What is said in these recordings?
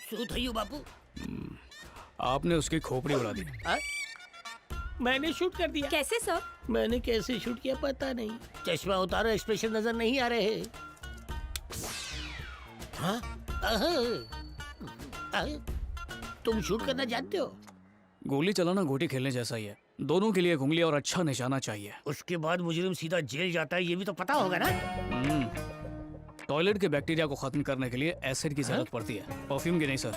શું થયું બાપુ? आपने उसकी खोपड़ी उड़ा दी। मैंने शूट कर दिया। कैसे सर? मैंने कैसे शूट किया पता नहीं। चश्मा उतारो, एक्सप्रेशन नजर नहीं आ रहे हैं। हाँ? तुम शूट करना जानते हो? गोली चलाना गोटी खेलने जैसा ही है, दोनों के लिए एक उंगली और अच्छा निशाना चाहिए। उसके बाद मुजरिम सीधा जेल जाता है, ये भी तो पता होगा ना? टॉयलेट के बैक्टीरिया को खत्म करने के लिए एसिड की जरूरत पड़ती है, परफ्यूम की नहीं सर।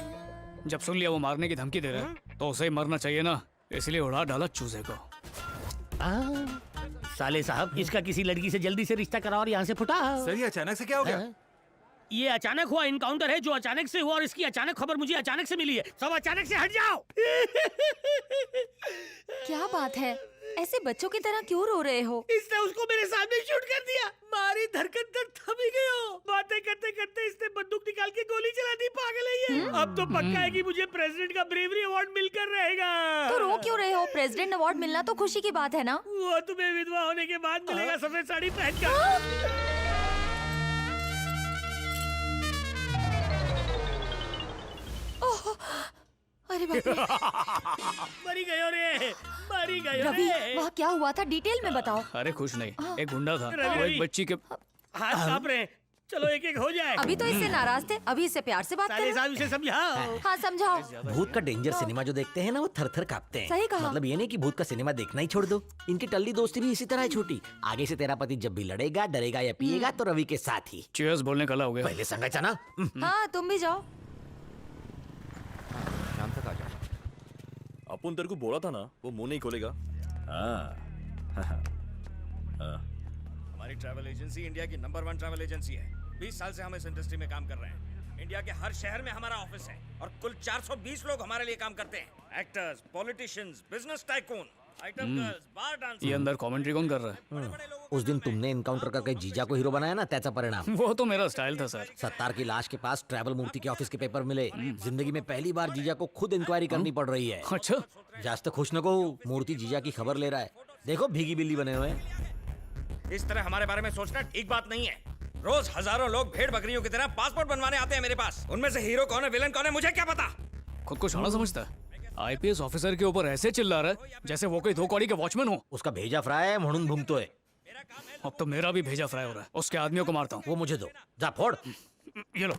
जब सुन लिया वो मारने की धमकी दे रहा है तो उसे ही मरना चाहिए ना, इसलिए उड़ा डाला चूजे को। साले साहब, इसका किसी लड़की से जल्दी से रिश्ता कराओ और यहाँ से फुटा। सर ये अचानक से क्या हो गया? ये अचानक हुआ इनकाउंटर है, जो अचानक से हुआ, और इसकी अचानक खबर मुझे अचानक से मिली है। सब अचानक से हट जाओ। क्या बात है, ऐसे बच्चों की तरह क्यों रो रहे हो? इसने उसको मेरे सामने शूट कर दिया। मारी धड़कन तक थमी गई हो। बातें करते करते इसने बंदूक निकाल के गोली चला दी। पागल है ये। अब तो पक्का है कि मुझे प्रेसिडेंट का ब्रेवरी अवार्ड मिलकर रहेगा। तो रो क्यों रहे हो? प्रेसिडेंट अवार्ड मिलना तो खुशी की बात है ना। वो तुम्हें विधवा होने के बाद मिलेगा, सफेद साड़ी पहनकर। अरे बाप रे। मरी गयो रे, मरी गयो रवि, रे। वहाँ क्या हुआ था, डिटेल में बताओ। अरे कुछ नहीं, एक गुंडा था, रवि, वो एक बच्ची के हाथ कांप रहे हैं। चलो एक एक हो जाए। अभी तो इससे नाराज थे, अभी इससे प्यार से बात साले करो। साहब इसे समझाओ। हाँ समझाओ। भूत का डेंजर सिनेमा जो देखते हैं ना, वो थर थर कांपते हैं। सही कहा। मतलब ये नहीं कि भूत का सिनेमा देखना ही छोड़ दो। इनकी टल्ली दोस्ती भी इसी तरह है छोटी। आगे से तेरा पति जब भी लड़ेगा, डरेगा या पिएगा तो रवि के साथ ही। चीयर्स बोलने कला हो गया। पहले संगाचा ना। हाँ तुम भी जाओ। शाम तक आ जाओ। अपुन तेरे को बोला था ना, वो मुंह नहीं खोलेगा। हमारी ट्रैवल एजेंसी इंडिया की नंबर 1 ट्रैवल एजेंसी है। 20 साल से हम इस इंडस्ट्री में काम कर रहे हैं। इंडिया के हर शहर में हमारा ऑफिस है और कुल 420 लोग हमारे लिए काम करते हैं। Actors, politicians, business tycoon, item girls, बार डांसर। ये अंदर कमेंट्री कौन कर रहा है? उस दिन तुमने इनकाउंटर करके जीजा को हीरो बनाया ना, त्याचा परिणाम। वो तो मेरा स्टाइल था सर। सत्तार की लाश के पास ट्रैवल मूर्ति के ऑफिस के पेपर मिले। जिंदगी में पहली बार जीजा को खुद इंक्वायरी करनी पड़ रही है। अच्छा, जास्त खुश न को, मूर्ति जीजा की खबर ले रहा है। देखो भीगी बिल्ली बने हुए हैं। इस तरह हमारे बारे में सोचना ठीक बात नहीं है। रोज हजारों लोग भेड़ बकरियों की तरह पासपोर्ट बनवाने आते हैं मेरे पास। उनमें से हीरो कौन है, विलन कौन है, मुझे क्या पता। खुद को शाना समझता है। आईपीएस ऑफिसर के ऊपर ऐसे चिल्ला रहा है जैसे वो कोई 2 कौड़ी के वॉचमैन हो। उसका भेजा फ्राई है, म्हणून भूमतोय। अब तो मेरा भी भेजा फ्राई हो रहा है। उसके आदमियों को मारता हूँ। वो मुझे दो, जा फोड़। ये लो।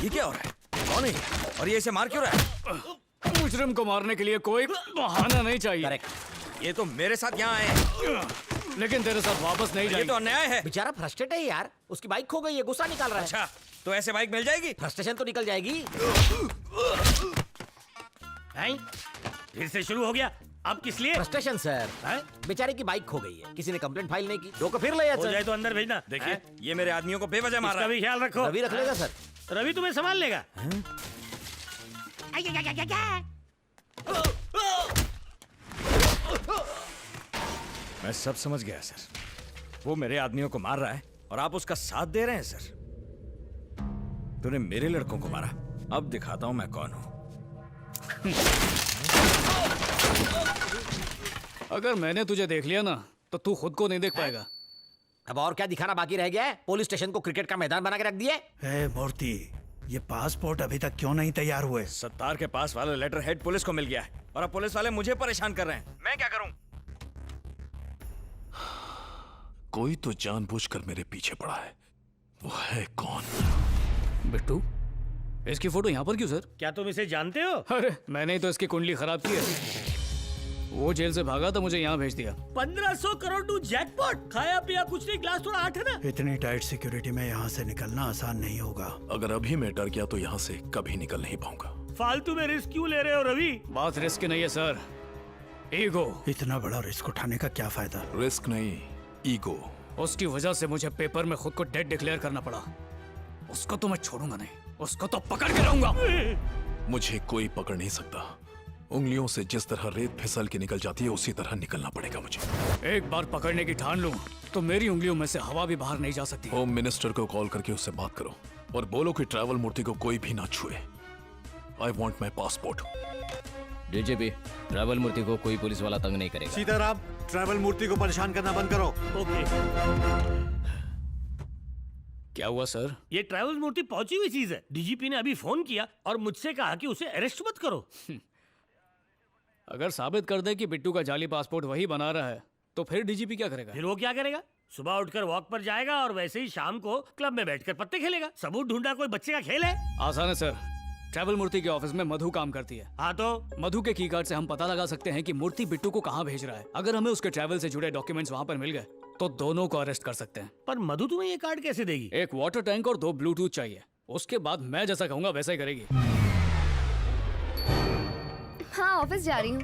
ये क्या हो रहा है? कौन है और ये इसे मार क्यों रहा है? मुजरिम को मारने के लिए कोई बहाना नहीं चाहिए। करेक्ट। ये तो मेरे साथ यहाँ आए हैं। लेकिन तेरे साथ वापस नहीं ये जाएगी। तो अन्याय है। बेचारा फ्रस्ट्रेट है यार, उसकी बाइक खो गई है, गुस्सा निकाल रहा है। अच्छा, तो ऐसे बाइक मिल जाएगी? फ्रस्ट्रेशन तो निकल जाएगी। हैं? फिर से शुरू हो गया। अब किस लिए? Frustration sir. बेचारे की बाइक खो गई है, किसी ने कंप्लेंट फाइल नहीं की। रोको फिर ले हो जाए तो अंदर भेजना। देखिए, ये मेरे आदमियों को बेवजह मार रहा इसका है। भी ख्याल रखो। रवि रख लेगा सर। रवि तुम्हें संभाल लेगा। मैं सब समझ गया सर। वो मेरे आदमियों को मार रहा है और आप उसका साथ दे रहे हैं सर। तूने मेरे लड़कों को मारा, अब दिखाता हूं मैं कौन हूं। अगर मैंने तुझे देख लिया ना तो तू खुद को नहीं देख पाएगा। अब और क्या दिखाना बाकी रह गया है? पुलिस स्टेशन को क्रिकेट का मैदान बना के रख दिया। ए मूर्ति, ये पासपोर्ट अभी तक क्यों नहीं तैयार हुए? सत्तार के पास वाला लेटर हेड पुलिस को मिल गया है और अब पुलिस वाले मुझे परेशान कर रहे हैं। मैं क्या करूं? कोई तो जानबूझकर मेरे पीछे पड़ा है। वो है कौन? बिट्टू, इसकी फोटो यहाँ पर क्यों सर? क्या तुम इसे जानते हो? अरे मैंने ही तो इसकी कुंडली खराब की है। वो जेल से भागा तो मुझे यहाँ भेज दिया। 1500 करोड़ टू जैकपॉट। खाया पिया कुछ नहीं, ग्लास थोड़ा 8 है ना। इतनी टाइट सिक्योरिटी में यहाँ से निकलना आसान नहीं होगा। अगर अभी मैं डर गया तो यहाँ से कभी निकल नहीं पाऊंगा। फालतू में रिस्क क्यों ले रहे हो रवि? बात रिस्क नहीं है सर, ईगो। इतना बड़ा रिस्क उठाने का क्या फायदा? रिस्क नहीं, ईगो। उसकी वजह से मुझे पेपर में खुद को डेड डिक्लेयर करना पड़ा। उसको तो मैं छोड़ूंगा नहीं, उसको तो पकड़ के रहूंगा। मुझे कोई पकड़ नहीं सकता। उंगलियों से जिस तरह रेत फिसल के निकल जाती है उसी तरह निकलना पड़ेगा मुझे। एक बार पकड़ने की ठान लूं तो मेरी उंगलियों में से हवा भी बाहर नहीं जा सकती। होम मिनिस्टर को कॉल करके उससे बात करो और बोलो कि ट्रैवल मूर्ति को कोई भी ना छुए। I want my passport. DGP, travel Murthy को कोई पुलिस वाला तंग नहीं करेगा। सीताराम, ट्रैवल मूर्ति को परेशान करना बंद करो। ओके। क्या हुआ सर? ये ट्रैवल मूर्ति पहुंची हुई चीज है। डीजीपी ने अभी फोन किया और मुझसे कहा कि उसे अरेस्ट मत करो। अगर साबित कर दे कि बिट्टू का जाली पासपोर्ट वही बना रहा है तो फिर डीजीपी क्या करेगा? फिर वो क्या करेगा? सुबह उठकर वॉक पर जाएगा और वैसे ही शाम को क्लब में बैठकर पत्ते खेलेगा। सबूत ढूंढना कोई बच्चे का खेल है? आसान है सर। ट्रैवल मूर्ति के ऑफिस में मधु काम करती है। हाँ तो मधु के की कार्ड से हम पता लगा सकते हैं कि मूर्ति बिट्टू को कहाँ भेज रहा है। अगर हमें उसके ट्रैवल से जुड़े डॉक्यूमेंट्स वहाँ पर मिल गए तो दोनों को अरेस्ट कर सकते हैं। पर मधु तुम्हें ये कार्ड कैसे देगी? एक वाटर टैंक और 2 ब्लूटूथ चाहिए। उसके बाद मैं जैसा कहूंगा वैसा ही करेगी। हाँ, ऑफिस जा रही हूँ।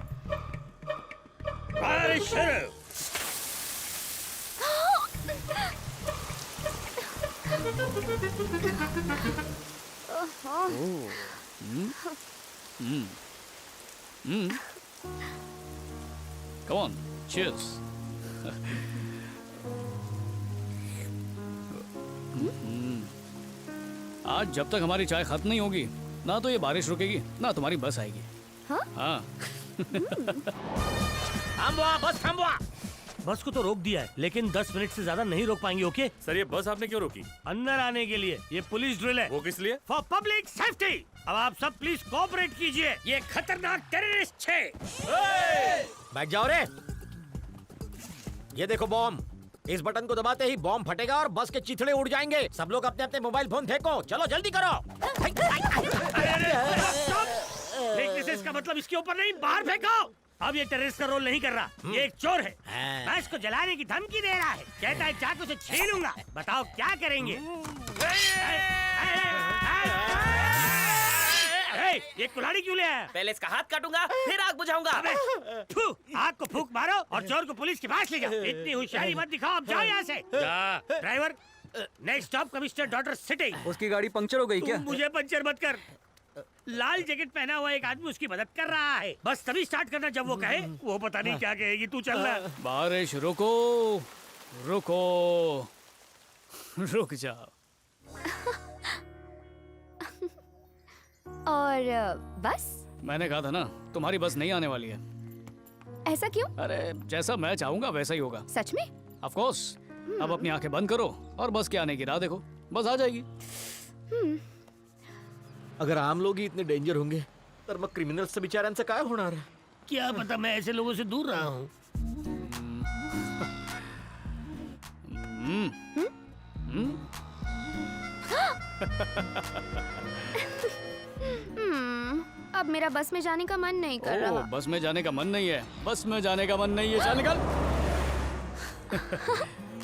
अरे शर्म! Come on, cheers. आज जब तक हमारी चाय खत्म नहीं होगी ना तो ये बारिश रुकेगी ना तुम्हारी बस आएगी। हाँ। थामवा, बस थामवा। बस को तो रोक दिया है लेकिन 10 मिनट से ज्यादा नहीं रोक पाएंगे। ओके सर, ये बस आपने क्यों रोकी? अंदर आने के लिए। ये पुलिस ड्रिल है। वो किस लिए? For public safety. अब आप सब प्लीज कोऑपरेट कीजिए। ये खतरनाक टेररिस्ट है। बैठ जाओ रे। ये देखो बॉम्ब। इस बटन को दबाते ही बॉम्ब फटेगा और बस के चिथड़े उड़ जाएंगे। सब लोग अपने अपने मोबाइल फोन फेंको। चलो जल्दी करो। फेंकने से इसका मतलब इसके ऊपर नहीं, बाहर फेंको। अब ये टेररिस्ट का रोल नहीं कर रहा। ये एक चोर है। मैं इसको जलाने की धमकी दे रहा है। कहता है चाकू से छीनूंगा। बताओ क्या करेंगे? ये कुल्हाड़ी क्यों ले आया? पहले इसका हाथ काटूंगा फिर आग बुझाऊंगा। आग को फूंक मारो और चोर को पुलिस के पास ले जाओ। इतनी होशियारी मत दिखाओ। अब जाओ यहाँ से। Driver, next stop commissioner doctor sitting. उसकी गाड़ी पंक्चर हो गई क्या? मुझे पंचर मत कर। लाल जैकेट पहना हुआ एक आदमी उसकी मदद कर रहा है। बस तभी स्टार्ट करना जब वो कहे। वो पता नहीं क्या कहेगी। तू चल रहा। बारिश रुको, रुको, रुक जाओ। और बस? मैंने कहा था ना तुम्हारी बस नहीं आने वाली है। ऐसा क्यों? अरे जैसा मैं चाहूंगा वैसा ही होगा। सच में? Of course. अब अपनी आंखें बंद करो और बस के आने की राह देखो। बस आ जाएगी। अगर आम लोग ही इतने डेंजर होंगे तर मग क्रिमिनल्स से बिचाऱ्यांचं काय होणार आहे? क्या पता, मैं ऐसे लोगों से दूर रहा हूँ। अब मेरा बस में जाने का मन नहीं कर रहा। बस में जाने का मन नहीं है? बस में जाने का मन नहीं है, चल निकल।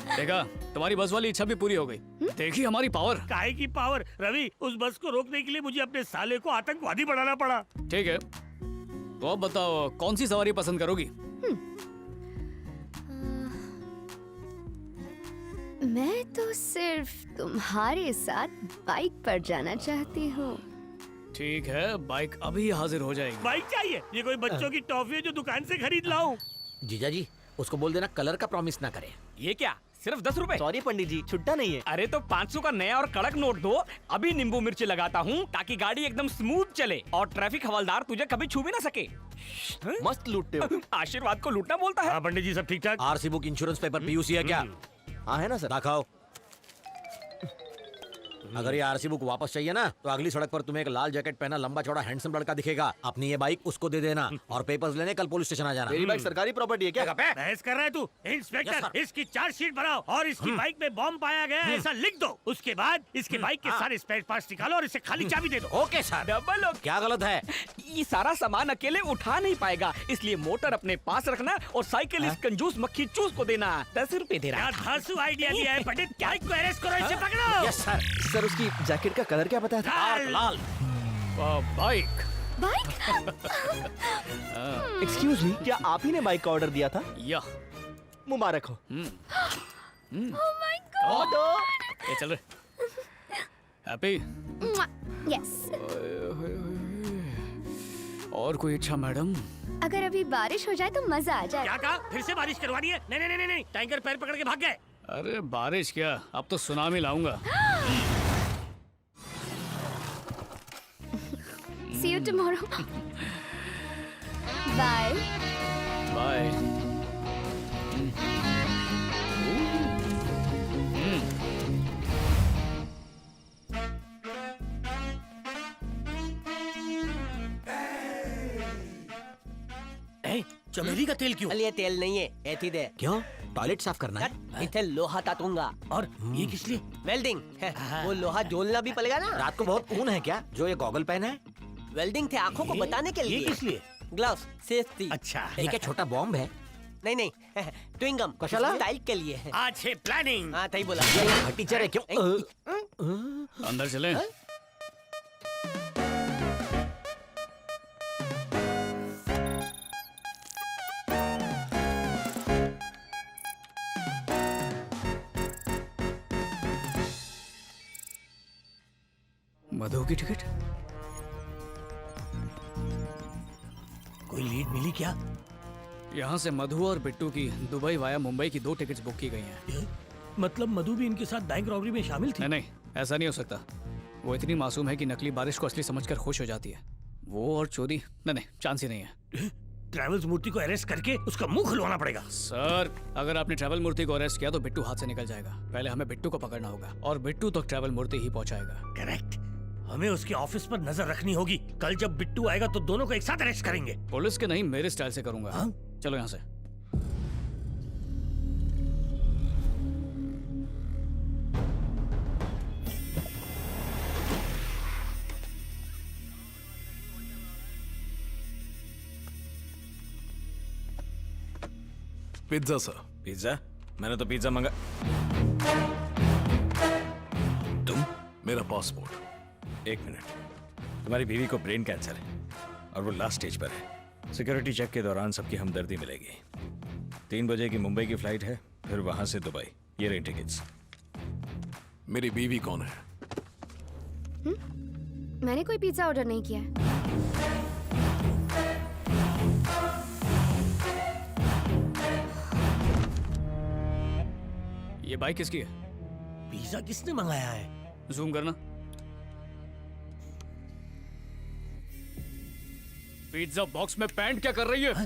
देखा, तुम्हारी बस वाली इच्छा भी पूरी हो गई। देखी हमारी पावर। काहे की पावर? रवि, उस बस को रोकने के लिए मुझे अपने साले को आतंकवादी बनाना पड़ा। ठीक है, तो अब बताओ कौन सी सवारी पसंद करोगी? मैं तो सिर्फ तुम्हारे साथ बाइक पर जाना चाहती हूँ। ठीक है, बाइक अभी हाजिर हो जाएगी। बाइक चाहिए? ये कोई बच्चों की टॉफी है जो दुकान से खरीद लाऊं? जीजा जी, उसको बोल देना कलर का प्रॉमिस ना करे। ये क्या, सिर्फ 10 रुपए? सॉरी पंडित जी, छुट्टा नहीं है। अरे तो 500 का नया और कड़क नोट दो। अभी नींबू मिर्ची लगाता हूँ ताकि गाड़ी एकदम स्मूथ चले और ट्रैफिक हवलदार तुझे कभी छू भी ना सके। मस्त लूटते हो। आशीर्वाद को लूटना बोलता है। हाँ पंडित जी, सब ठीक ठाक। RC book, insurance paper, PUC है क्या? हाँ है ना सर। दिखाओ। अगर ये आरसी बुक वापस चाहिए ना तो अगली सड़क पर तुम्हें एक लाल जैकेट पहना लंबा चौड़ा हैंडसम लड़का दिखेगा। अपनी ये बाइक उसको दे देना और पेपर्स लेने कल पुलिस स्टेशन आ जाना। मेरी बाइक सरकारी प्रॉपर्टी है क्या? बहस कर रहा है तू? इंस्पेक्टर, इसकी चार्जशीट बनाओ और इसकी बाइक में बॉम्ब पाया गया ऐसा लिख दो। उसके बाद इसके बाइक के सारे स्पेयर पार्ट्स निकालो और इसे खाली चाबी दे दो। Okay sir. डबल क्या गलत है? ये सारा सामान अकेले उठा नहीं पाएगा, इसलिए मोटर अपने पास रखना और साइकिल इस कंजूस मक्खी चूस को देना। 10 रुपए दे रहा। क्या धांसू आइडिया दिया है पंडित? बाइक को अरेस्ट करो, इसे पकड़ो। Yes sir. सर उसकी जैकेट का कलर क्या बताया था? लाल। बाइक। बाइक? एक्सक्यूज मी, क्या आप ही ने बाइक का ऑर्डर दिया था? या मुबारक हो। Oh my God. ये चल रहे। हैप्पी? यस। और कोई इच्छा मैडम? अगर अभी बारिश हो जाए तो मजा आ जाए। क्या कहा? फिर से बारिश करवानी है? नहीं नहीं नहीं नहीं, टैंकर पैर पकड़ के भाग गए। अरे बारिश क्या, अब तो सुनामी लाऊंगा। See you tomorrow. Bye. Bye. चमेली का तेल क्यों? ये तेल नहीं है, एथिड है। क्यों? टॉयलेट साफ करना है? इथे लोहा तातूंगा। और ये किस लिए? वेल्डिंग। वो लोहा जोलना भी पड़ेगा ना। रात को बहुत ऊन है क्या जो ये गॉगल पहना है? वेल्डिंग थे आंखों को बताने के लिए। ये किस लिए? Gloves, safety. अच्छा। ये क्या छोटा बॉम्ब है? नहीं नहीं, ट्विंगम कशाला? स्टाइल के लिए है। आज है प्लानिंग। हाँ सही बोला। ये टीचर है क्यों? अंदर चलें? मधु की टिकट? कोई लीड मिली क्या? यहाँ से मधु और बिट्टू की दुबई वाया मुंबई की 2 टिकट्स बुक की गई हैं। मतलब मधु भी इनके साथ बैंक रॉबरी में शामिल थी? नहीं नहीं, ऐसा नहीं हो सकता। वो इतनी मासूम है कि नकली बारिश को असली समझकर खुश हो जाती है। वो और चोरी, नहीं नहीं, चांस ही नहीं है। ट्रैवल्स मूर्ति को अरेस्ट करके उसका मुंह खुलवाना पड़ेगा। सर, अगर आपने ट्रैवल मूर्ति को अरेस्ट किया तो बिट्टू हाथ से निकल जाएगा। पहले हमें बिट्टू को पकड़ना होगा और बिट्टू तक ट्रैवल मूर्ति ही पहुंचाएगा। करेक्ट। हमें उसके ऑफिस पर नजर रखनी होगी। कल जब बिट्टू आएगा तो दोनों को एक साथ अरेस्ट करेंगे। पुलिस के नहीं, मेरे स्टाइल से करूंगा। हाँ? चलो यहाँ से। Pizza sir. पिज्जा? मैंने तो पिज्जा मंगा। तुम? मेरा पासपोर्ट। एक मिनट। तुम्हारी बीवी को ब्रेन कैंसर है और वो लास्ट स्टेज पर है। सिक्योरिटी चेक के दौरान सबकी हमदर्दी मिलेगी। 3 बजे की मुंबई की फ्लाइट है, फिर वहां से दुबई। ये रही टिकट्स। मेरी बीवी कौन है? मैंने कोई पिज्जा ऑर्डर नहीं किया है। ये बाइक किसकी है? पिज्जा किसने मंगाया है? जूम करना। पिज्जा बॉक्स में पैंट क्या कर रही है?